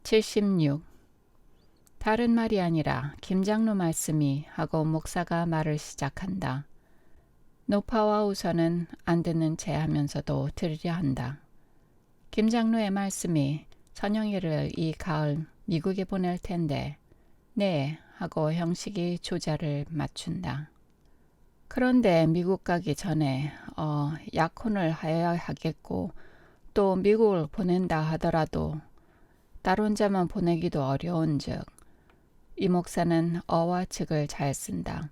76. 다른 말이 아니라 김장로 말씀이 하고 목사가 말을 시작한다. 노파와 우선은 안 듣는 채 하면서도 들으려 한다. 김장로의 말씀이 선영이를 이 가을 미국에 보낼 텐데 네 하고 형식이 조자를 맞춘다. 그런데 미국 가기 전에 약혼을 해야 하겠고 또 미국을 보낸다 하더라도 딸 혼자만 보내기도 어려운즉 이 목사는 어와 측을 잘 쓴다.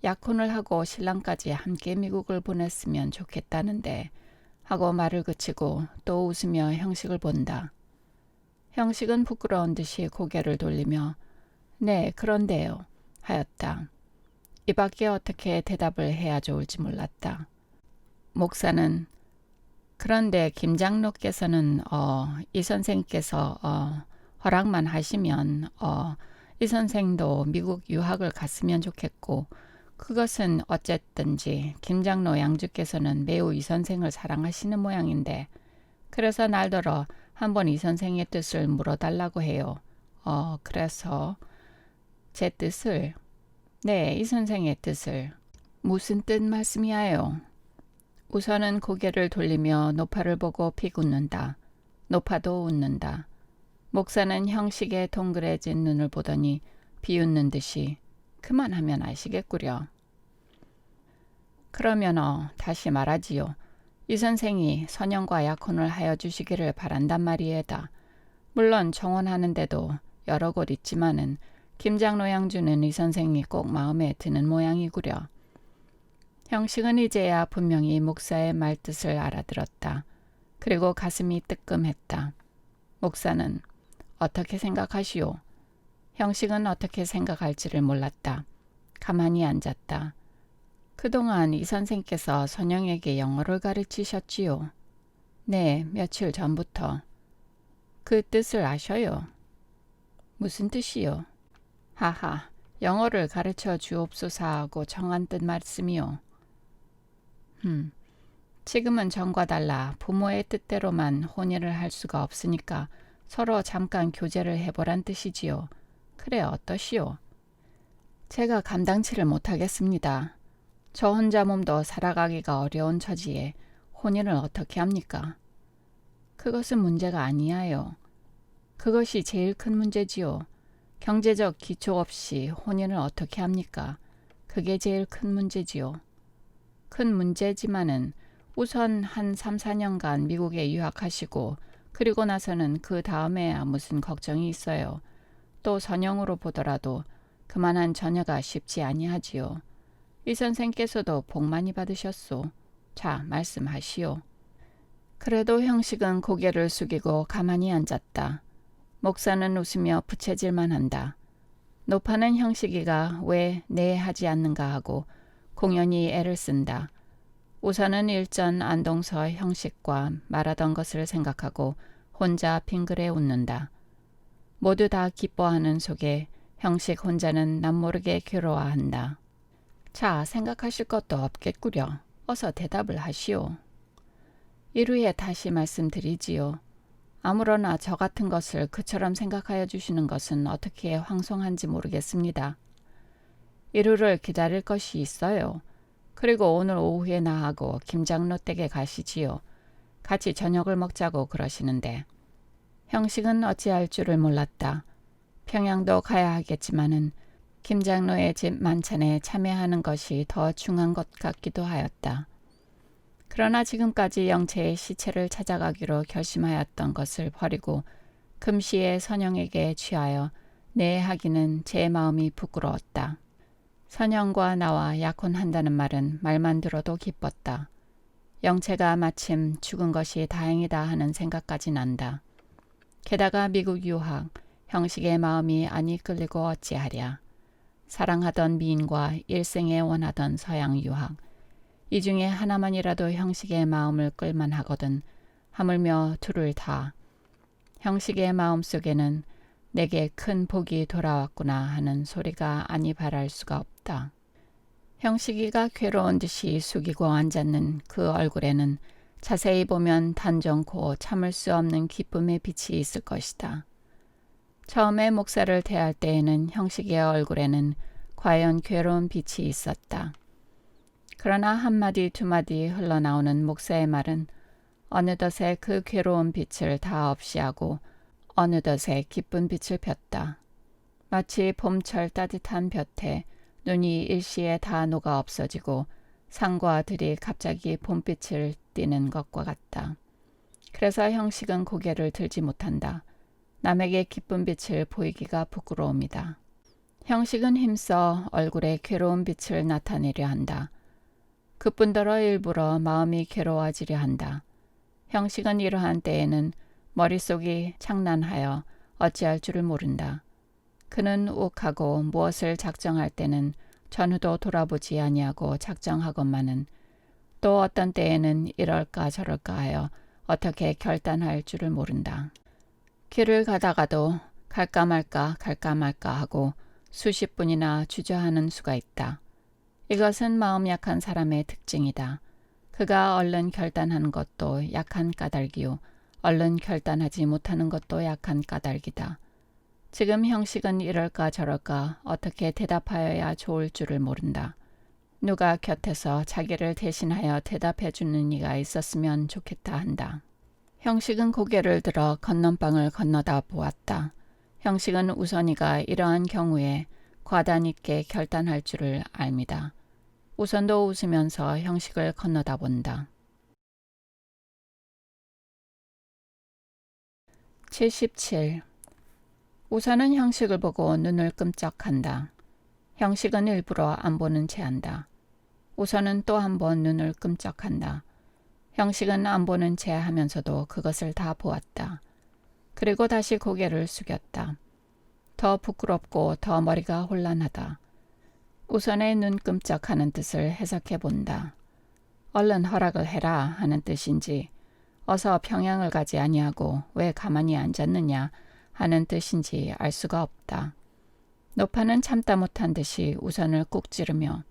약혼을 하고 신랑까지 함께 미국을 보냈으면 좋겠다는데 하고 말을 그치고 또 웃으며 형식을 본다. 형식은 부끄러운 듯이 고개를 돌리며 네 그런데요 하였다. 이 밖에 어떻게 대답을 해야 좋을지 몰랐다. 목사는 그런데 김장로께서는 이 선생께서 허락만 하시면 이 선생도 미국 유학을 갔으면 좋겠고 그것은 어쨌든지 김장로 양주께서는 매우 이 선생을 사랑하시는 모양인데 그래서 날더러 한번 이 선생의 뜻을 물어달라고 해요. 그래서 제 뜻을 네, 이 선생의 뜻을 무슨 뜻 말씀이야요? 우선은 고개를 돌리며 노파를 보고 픽 웃는다. 노파도 웃는다. 목사는 형식의 동그래진 눈을 보더니 비웃는 듯이 그만하면 아시겠구려. 그러면 다시 말하지요. 이 선생이 선영과 약혼을 하여 주시기를 바란단 말이에다. 물론 청혼하는데도 여러 곳 있지만은 김장로 양주는 이 선생이 꼭 마음에 드는 모양이구려. 형식은 이제야 분명히 목사의 말뜻을 알아들었다. 그리고 가슴이 뜨끔했다. 목사는 어떻게 생각하시오? 형식은 어떻게 생각할지를 몰랐다. 가만히 앉았다. 그동안 이 선생께서 선영에게 영어를 가르치셨지요? 네, 며칠 전부터. 그 뜻을 아셔요? 무슨 뜻이요? 하하, 영어를 가르쳐 주옵소서 하고 정한 뜻 말씀이요. 지금은 전과 달라 부모의 뜻대로만 혼인을 할 수가 없으니까 서로 잠깐 교제를 해보란 뜻이지요. 그래 어떠시오? 제가 감당치를 못하겠습니다. 저 혼자 몸도 살아가기가 어려운 처지에 혼인을 어떻게 합니까? 그것은 문제가 아니야요. 그것이 제일 큰 문제지요. 경제적 기초 없이 혼인을 어떻게 합니까? 그게 제일 큰 문제지요. 큰 문제지만은 우선 한 3, 4년간 미국에 유학하시고 그리고 나서는 그 다음에야 무슨 걱정이 있어요. 또 선영으로 보더라도 그만한 처녀가 쉽지 아니하지요. 이 선생께서도 복 많이 받으셨소. 자, 말씀하시오. 그래도 형식은 고개를 숙이고 가만히 앉았다. 목사는 웃으며 부채질만 한다. 노파는 형식이가 왜 네 하지 않는가 하고 공연히 애를 쓴다. 우선은 일전 안동서 형식과 말하던 것을 생각하고 혼자 빙그레 웃는다. 모두 다 기뻐하는 속에 형식 혼자는 남모르게 괴로워한다. 자, 생각하실 것도 없겠구려. 어서 대답을 하시오. 이루에 다시 말씀드리지요. 아무러나 저 같은 것을 그처럼 생각하여 주시는 것은 어떻게 황송한지 모르겠습니다. 이루를 기다릴 것이 있어요. 그리고 오늘 오후에 나하고 김장로 댁에 가시지요. 같이 저녁을 먹자고 그러시는데. 형식은 어찌할 줄을 몰랐다. 평양도 가야 하겠지만은 김장로의 집 만찬에 참여하는 것이 더 중요한 것 같기도 하였다. 그러나 지금까지 영채의 시체를 찾아가기로 결심하였던 것을 버리고 금시에 선영에게 취하여 내하기는 제 마음이 부끄러웠다. 선영과 나와 약혼한다는 말은 말만 들어도 기뻤다. 영채가 마침 죽은 것이 다행이다 하는 생각까지 난다. 게다가 미국 유학, 형식의 마음이 안 이끌리고 어찌하랴. 사랑하던 미인과 일생에 원하던 서양 유학, 이 중에 하나만이라도 형식의 마음을 끌만 하거든 하물며 둘을 다. 형식의 마음속에는 내게 큰 복이 돌아왔구나 하는 소리가 아니 바랄 수가 없다. 형식이가 괴로운 듯이 숙이고 앉았는 그 얼굴에는 자세히 보면 단정코 참을 수 없는 기쁨의 빛이 있을 것이다. 처음에 목사를 대할 때에는 형식의 얼굴에는 과연 괴로운 빛이 있었다. 그러나 한마디 두마디 흘러나오는 목사의 말은 어느덧에 그 괴로운 빛을 다 없이하고 어느덧에 기쁜 빛을 폈다. 마치 봄철 따뜻한 볕에 눈이 일시에 다 녹아 없어지고 산과 들이 갑자기 봄빛을 띠는 것과 같다. 그래서 형식은 고개를 들지 못한다. 남에게 기쁜 빛을 보이기가 부끄러움이다. 형식은 힘써 얼굴에 괴로운 빛을 나타내려 한다. 그뿐더러 일부러 마음이 괴로워지려 한다. 형식은 이러한 때에는 머릿속이 창난하여 어찌할 줄을 모른다. 그는 욱하고 무엇을 작정할 때는 전후도 돌아보지 아니하고 작정하건만은 또 어떤 때에는 이럴까 저럴까 하여 어떻게 결단할 줄을 모른다. 길을 가다가도 갈까 말까 하고 수십 분이나 주저하는 수가 있다. 이것은 마음 약한 사람의 특징이다. 그가 얼른 결단하는 것도 약한 까닭이요. 얼른 결단하지 못하는 것도 약한 까닭이다. 지금 형식은 이럴까 저럴까 어떻게 대답하여야 좋을 줄을 모른다. 누가 곁에서 자기를 대신하여 대답해 주는 이가 있었으면 좋겠다 한다. 형식은 고개를 들어 건넌방을 건너다 보았다. 형식은 우선이가 이러한 경우에 과단 있게 결단할 줄을 압니다. 우선도 웃으면서 형식을 건너다 본다. 77. 우선은 형식을 보고 눈을 끔쩍한다. 형식은 일부러 안 보는 채 한다. 우선은 또 한 번 눈을 끔쩍한다. 형식은 안 보는 채 하면서도 그것을 다 보았다. 그리고 다시 고개를 숙였다. 더 부끄럽고 더 머리가 혼란하다. 우선의 눈 끔쩍하는 뜻을 해석해 본다. 얼른 허락을 해라 하는 뜻인지 어서 평양을 가지 아니하고 왜 가만히 앉았느냐 하는 뜻인지 알 수가 없다. 노파는 참다 못한 듯이 우선을 꾹 찌르며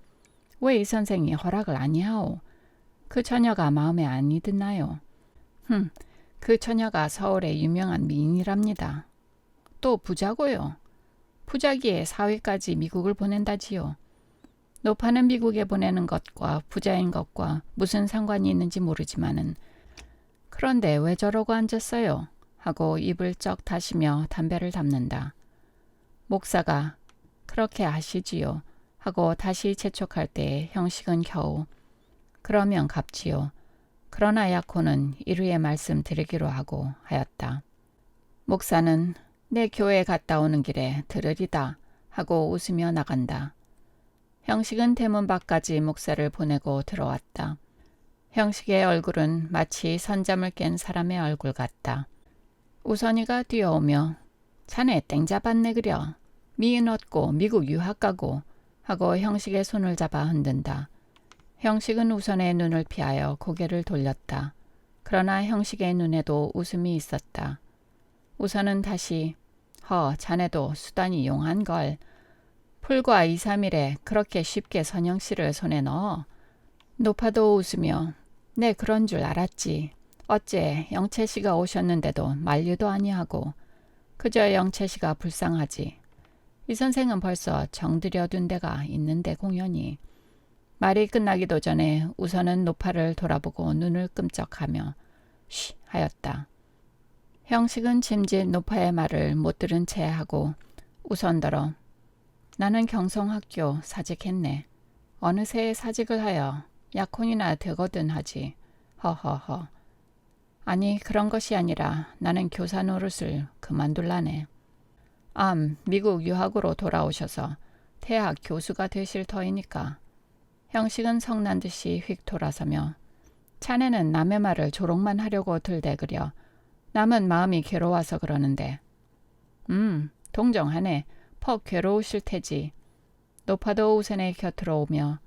왜 이 선생이 허락을 아니하오? 그 처녀가 마음에 아니 드나요? 그 처녀가 서울의 유명한 미인이랍니다. 또 부자고요. 부자기에 사위까지 미국을 보낸다지요. 노파는 미국에 보내는 것과 부자인 것과 무슨 상관이 있는지 모르지만은 그런데 왜 저러고 앉았어요? 하고 입을 쩍 다시며 담배를 담는다. 목사가 그렇게 하시지요. 하고 다시 재촉할 때 형식은 겨우 그러면 갚지요. 그러나 약혼은 이루의 말씀 드리기로 하고 하였다. 목사는 내 교회 갔다 오는 길에 들으리다 하고 웃으며 나간다. 형식은 대문 밖까지 목사를 보내고 들어왔다. 형식의 얼굴은 마치 선잠을 깬 사람의 얼굴 같다. 우선이가 뛰어오며 자네 땡 잡았네 그려. 미인 얻고 미국 유학 가고 하고 형식의 손을 잡아 흔든다. 형식은 우선의 눈을 피하여 고개를 돌렸다. 그러나 형식의 눈에도 웃음이 있었다. 우선은 다시 자네도 수단이 용한걸. 풀과 2, 3일에 그렇게 쉽게 선영씨를 손에 넣어. 노파도 웃으며 네 그런 줄 알았지. 어째 영채씨가 오셨는데도 만류도 아니하고 그저 영채씨가 불쌍하지. 이 선생은 벌써 정들여둔 데가 있는데 공연히. 말이 끝나기도 전에 우선은 노파를 돌아보고 눈을 끔쩍하며 쉬 하였다. 형식은 짐짓 노파의 말을 못 들은 채 하고 우선더러 나는 경성학교 사직했네. 어느새 사직을 하여 약혼이나 되거든 하지. 허허허. 아니 그런 것이 아니라 나는 교사 노릇을 그만둘라네. 미국 유학으로 돌아오셔서 대학 교수가 되실 터이니까. 형식은 성난 듯이 휙 돌아서며 자네는 남의 말을 조롱만 하려고 들대그려. 남은 마음이 괴로워서 그러는데. 동정하네. 퍽 괴로우실 테지. 노파도 우선의 곁으로 오며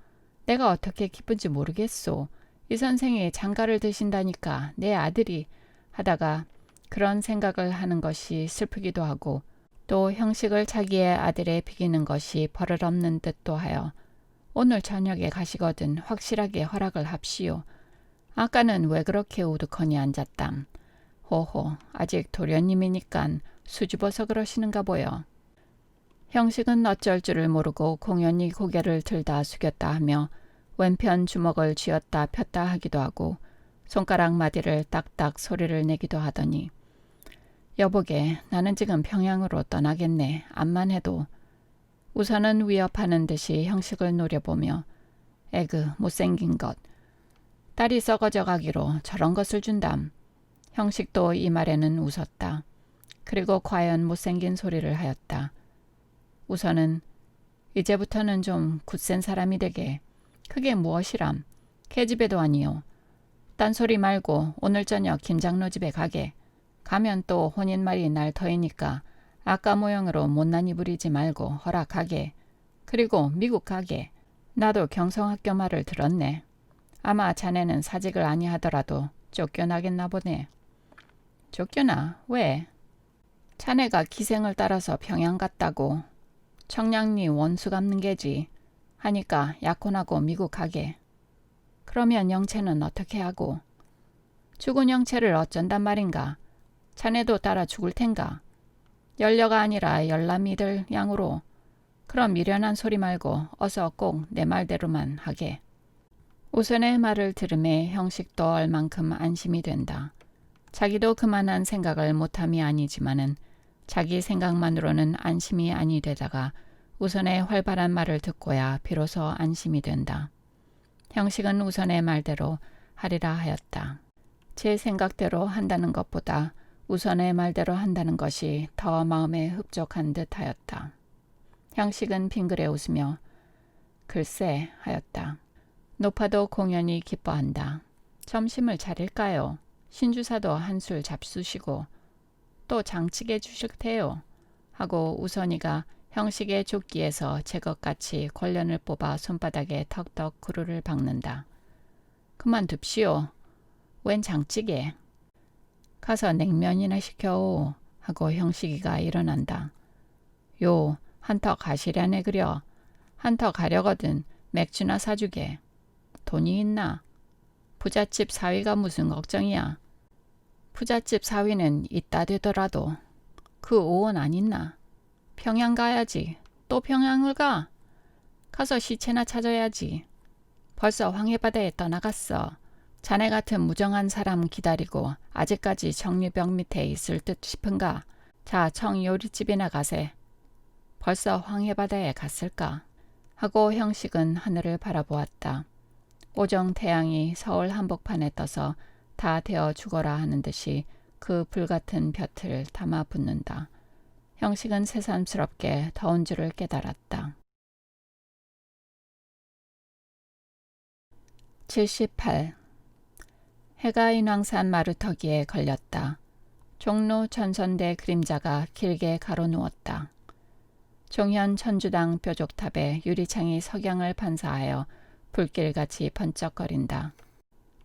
내가 어떻게 기쁜지 모르겠소. 이 선생이 장가를 드신다니까 내 아들이 하다가 그런 생각을 하는 것이 슬프기도 하고 또 형식을 자기의 아들에 비기는 것이 버릇없는 듯도 하여 오늘 저녁에 가시거든 확실하게 허락을 합시오. 아까는 왜 그렇게 우두커니 앉았담. 호호 아직 도련님이니깐 수줍어서 그러시는가 보여. 형식은 어쩔 줄을 모르고 공연히 고개를 들다 숙였다 하며 왼편 주먹을 쥐었다 폈다 하기도 하고 손가락 마디를 딱딱 소리를 내기도 하더니 여보게 나는 지금 평양으로 떠나겠네. 암만 해도. 우선은 위협하는 듯이 형식을 노려보며 에그 못생긴 것. 딸이 썩어져 가기로 저런 것을 준담. 형식도 이 말에는 웃었다. 그리고 과연 못생긴 소리를 하였다. 우선은 이제부터는 좀 굳센 사람이 되게. 그게 무엇이람. 계집애도 아니요. 딴소리 말고 오늘 저녁 김장로 집에 가게. 가면 또 혼인말이 날 터이니까 아까 모형으로 못난이 부리지 말고 허락하게. 그리고 미국 가게. 나도 경성학교 말을 들었네. 아마 자네는 사직을 아니하더라도 쫓겨나겠나 보네. 쫓겨나? 왜? 자네가 기생을 따라서 평양 갔다고. 청량리 원수 갚는 게지. 하니까 약혼하고 미국 가게. 그러면 영채는 어떻게 하고? 죽은 영채를 어쩐단 말인가? 자네도 따라 죽을 텐가? 열녀가 아니라 열남이들 양으로. 그럼 미련한 소리 말고 어서 꼭 내 말대로만 하게. 우선의 말을 들음에 형식도 얼만큼 안심이 된다. 자기도 그만한 생각을 못함이 아니지만은 자기 생각만으로는 안심이 아니 되다가 우선의 활발한 말을 듣고야 비로소 안심이 된다. 형식은 우선의 말대로 하리라 하였다. 제 생각대로 한다는 것보다 우선의 말대로 한다는 것이 더 마음에 흡족한 듯 하였다. 형식은 빙그레 웃으며 글쎄 하였다. 노파도 공연히 기뻐한다. 점심을 차릴까요? 신주사도 한술 잡수시고 또 장치게 주실 테요. 하고 우선이가 형식의 조끼에서 제것같이 권련을 뽑아 손바닥에 턱턱 구루를 박는다. 그만둡시오. 웬 장찌개. 가서 냉면이나 시켜오. 하고 형식이가 일어난다. 요 한턱 가시려네 그려. 한턱 가려거든 맥주나 사주게. 돈이 있나? 부잣집 사위가 무슨 걱정이야. 부잣집 사위는 있다 되더라도 그 오원 안 있나? 평양 가야지. 또 평양을 가? 가서 시체나 찾아야지. 벌써 황해바다에 떠나갔어. 자네 같은 무정한 사람 기다리고 아직까지 청리벽 밑에 있을 듯 싶은가? 자, 청요리집이나 가세. 벌써 황해바다에 갔을까? 하고 형식은 하늘을 바라보았다. 오정 태양이 서울 한복판에 떠서 다 되어 죽어라 하는 듯이 그 불같은 볕을 담아 붓는다. 형식은 새삼스럽게 더운 줄을 깨달았다. 78. 해가 인왕산 마루터기에 걸렸다. 종로 전선대 그림자가 길게 가로누웠다. 종현 천주당 뾰족탑에 유리창이 석양을 반사하여 불길같이 번쩍거린다.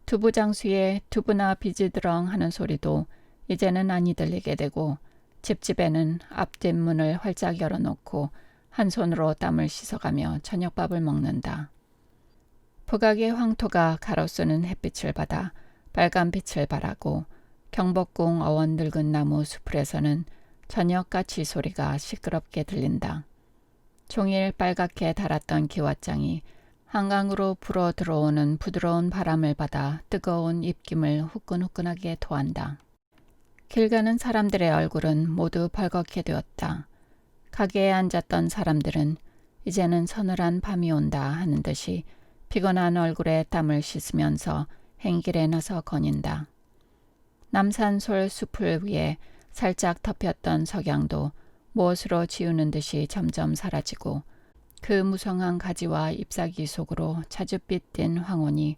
두부장수에 두부나 비지드렁 하는 소리도 이제는 아니 들리게 되고 집집에는 앞뒷문을 활짝 열어놓고 한 손으로 땀을 씻어가며 저녁밥을 먹는다. 북악의 황토가 가로쓰는 햇빛을 받아 빨간 빛을 발하고 경복궁 어원 늙은 나무 수풀에서는 저녁가치 소리가 시끄럽게 들린다. 종일 빨갛게 달았던 기왓장이 한강으로 불어 들어오는 부드러운 바람을 받아 뜨거운 입김을 후끈후끈하게 토한다. 길 가는 사람들의 얼굴은 모두 벌겋게 되었다. 가게에 앉았던 사람들은 이제는 서늘한 밤이 온다 하는 듯이 피곤한 얼굴에 땀을 씻으면서 행길에 나서 거닌다. 남산솔 숲을 위에 살짝 덮였던 석양도 무엇으로 지우는 듯이 점점 사라지고 그 무성한 가지와 잎사귀 속으로 자줏빛 띤 황혼이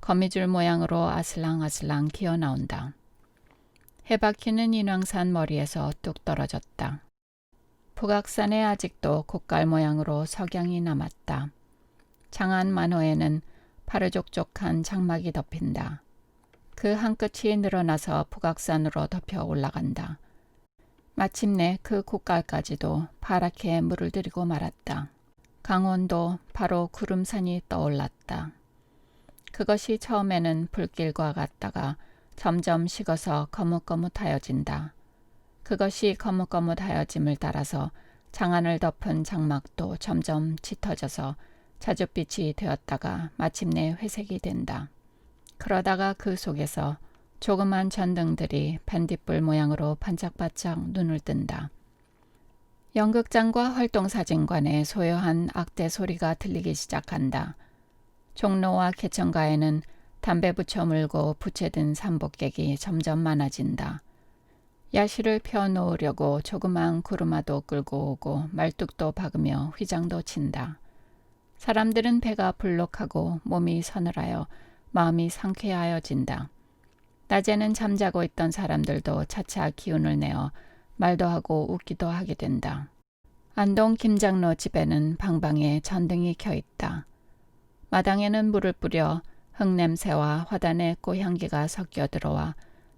거미줄 모양으로 아슬랑아슬랑 기어나온다. 해박히는 인왕산 머리에서 뚝 떨어졌다. 북악산에 아직도 곡갈 모양으로 석양이 남았다. 장안 만호에는 파르족족한 장막이 덮인다. 그 한 끝이 늘어나서 북악산으로 덮여 올라간다. 마침내 그 곡갈까지도 파랗게 물을 들이고 말았다. 강원도 바로 구름산이 떠올랐다. 그것이 처음에는 불길과 같다가 점점 식어서 거뭇거뭇하여진다. 그것이 거뭇거뭇하여짐을 따라서 장안을 덮은 장막도 점점 짙어져서 자줏빛이 되었다가 마침내 회색이 된다. 그러다가 그 속에서 조그만 전등들이 반딧불 모양으로 반짝반짝 눈을 뜬다. 연극장과 활동사진관에 소요한 악대 소리가 들리기 시작한다. 종로와 개천가에는 담배 붙여 물고 부채든 삼복객이 점점 많아진다. 야시를 펴놓으려고 조그만 구루마도 끌고 오고 말뚝도 박으며 휘장도 친다. 사람들은 배가 불룩하고 몸이 서늘하여 마음이 상쾌하여진다. 낮에는 잠자고 있던 사람들도 차차 기운을 내어 말도 하고 웃기도 하게 된다. 안동 김장로 집에는 방방에 전등이 켜있다. 마당에는 물을 뿌려 흙냄새와 화단의 꽃향기가 섞여 들어와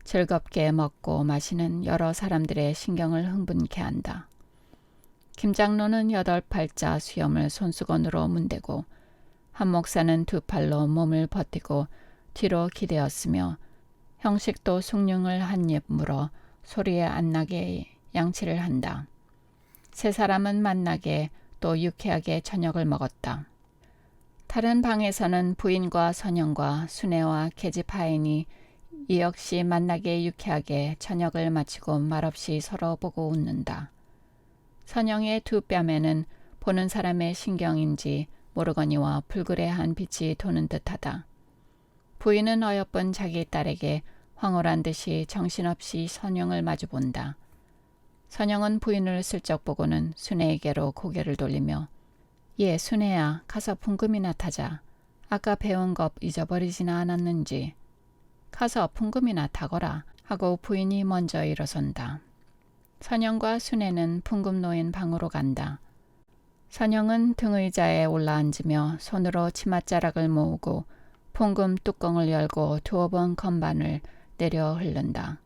즐겁게 먹고 마시는 여러 사람들의 신경을 흥분케 한다. 김장로는 8팔자 수염을 손수건으로 문대고 한 목사는 2팔로 몸을 버티고 뒤로 기대었으며 형식도 숭늉을 한 입 물어 소리에 안 나게 양치를 한다. 세 사람은 만나게 또 유쾌하게 저녁을 먹었다. 다른 방에서는 부인과 선영과 순애와 계집하인이 이 역시 만나게 유쾌하게 저녁을 마치고 말없이 서로 보고 웃는다. 선영의 2 뺨에는 보는 사람의 신경인지 모르거니와 불그레한 빛이 도는 듯하다. 부인은 어여쁜 자기 딸에게 황홀한 듯이 정신없이 선영을 마주본다. 선영은 부인을 슬쩍 보고는 순애에게로 고개를 돌리며 예, 순애야, 가서 풍금이나 타자. 아까 배운 것 잊어버리지나 않았는지. 가서 풍금이나 타거라 하고 부인이 먼저 일어선다. 선영과 순애는 풍금 놓인 방으로 간다. 선영은 등의자에 올라앉으며 손으로 치맛자락을 모으고 풍금 뚜껑을 열고 2번 건반을 내려 흐른다.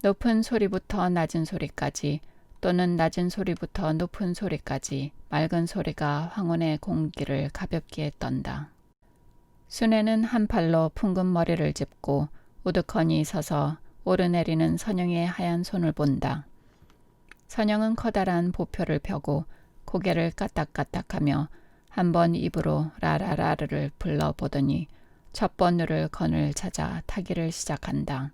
높은 소리부터 낮은 소리까지 또는 낮은 소리부터 높은 소리까지 맑은 소리가 황혼의 공기를 가볍게 떤다. 순애는 한 팔로 풍금 머리를 짚고 우두커니 서서 오르내리는 선영의 하얀 손을 본다. 선영은 커다란 보표를 펴고 고개를 까딱까딱하며 한 번 입으로 라라라르를 불러보더니 첫 번호를 건을 찾아 타기를 시작한다.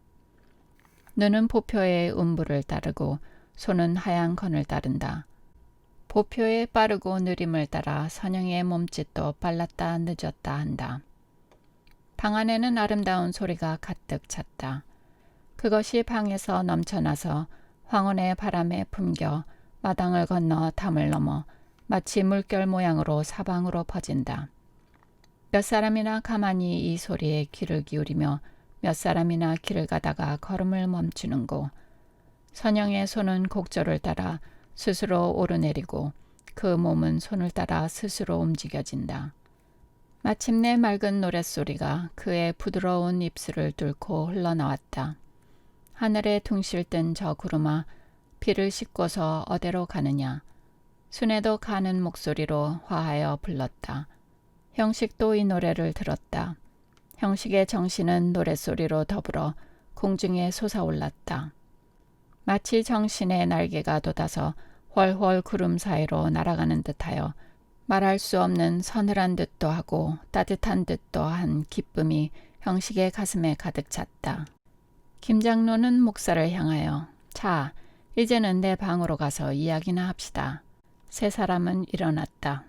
눈은 보표의 음부를 따르고 손은 하얀 건을 따른다. 보표의 빠르고 느림을 따라 선영의 몸짓도 빨랐다 늦었다 한다. 방 안에는 아름다운 소리가 가득 찼다. 그것이 방에서 넘쳐나서 황혼의 바람에 품겨 마당을 건너 담을 넘어 마치 물결 모양으로 사방으로 퍼진다. 몇 사람이나 가만히 이 소리에 귀를 기울이며 몇 사람이나 길을 가다가 걸음을 멈추는고 선영의 손은 곡조를 따라 스스로 오르내리고 그 몸은 손을 따라 스스로 움직여진다. 마침내 맑은 노랫소리가 그의 부드러운 입술을 뚫고 흘러나왔다. 하늘에 둥실 뜬 저 구름아, 비를 싣고서 어디로 가느냐. 순애도 가는 목소리로 화하여 불렀다. 형식도 이 노래를 들었다. 형식의 정신은 노랫소리로 더불어 공중에 솟아올랐다. 마치 정신의 날개가 돋아서 훨훨 구름 사이로 날아가는 듯하여 말할 수 없는 서늘한 듯도 하고 따뜻한 듯도 한 기쁨이 형식의 가슴에 가득 찼다. 김장로는 목사를 향하여 자, 이제는 내 방으로 가서 이야기나 합시다. 세 사람은 일어났다.